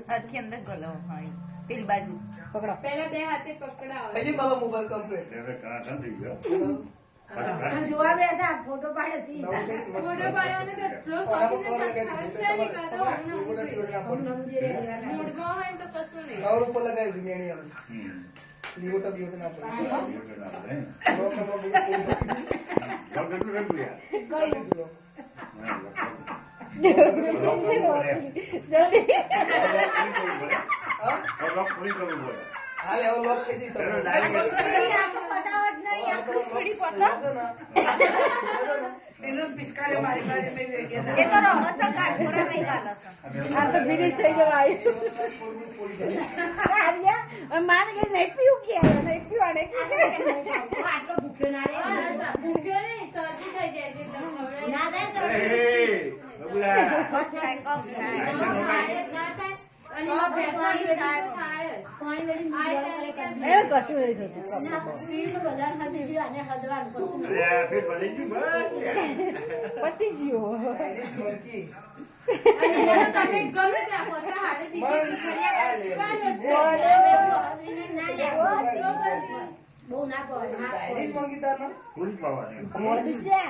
હાથથી અંદર ગલો હા પેલી બાજુ પકડો પહેલા બે હાથે પકડાવો હજી બાબા મોબાઈલ કમ્પ્લીટ જોવા બેઠા ફોટો પાડે ફોટો પાડવાનો તો એટલો મૂડમાં હોય તો કશું નહીં કવર ઉપર લગાવી દીધી એની આવે લીવોટા બીવોટા ના પડે હાલે હવે લોક થઈ ગઈ પિસ્કારે મારી બાજુ મેં ગયા એ તો રમત કાઢોરા મેં ગાલા આ તો ફિનિશ થઈ જવા આવ્યું માને કે નહીં પીવું કે નહીં પીવાને આટલો ભૂખ્યો ના રે ભૂખ્યો નહીં શરદી થઈ જાય છે ના થાય અને પાણી વેડી કશું નહીં થતું વધારે ખાધી અને હદવાનું પતી ગયો તમે ગમે ત્યાં પોતા હાથે બહુ ના પડે મંગીતા ના મોદી છે